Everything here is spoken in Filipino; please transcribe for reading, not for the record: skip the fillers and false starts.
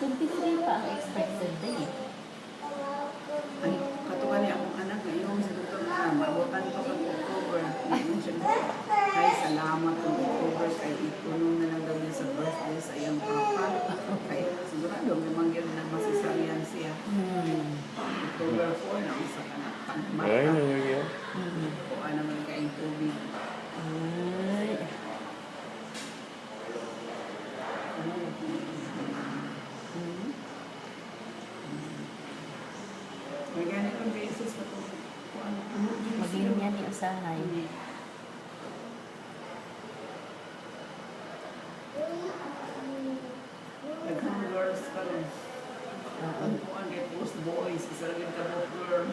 23 pa ang expected date. Ay, katukan niya akong anak ngayon sa doktor na maabutan pa kang October. Ngayon siya, ay salamat kung October kay itunong na lang daw niya sa birthday sa iyang papa. Kaya sigurado may manggil na masisarian siya. October 4 na ang sa kanak Ay, pangmata. nangyayari. Kuha naman kaing tubig. Ay. May ganitong beses pa ito. Maging niya ni usahay. Naghang girls pa rin. Ang kuhan kay post boys, isa rin ka both girl.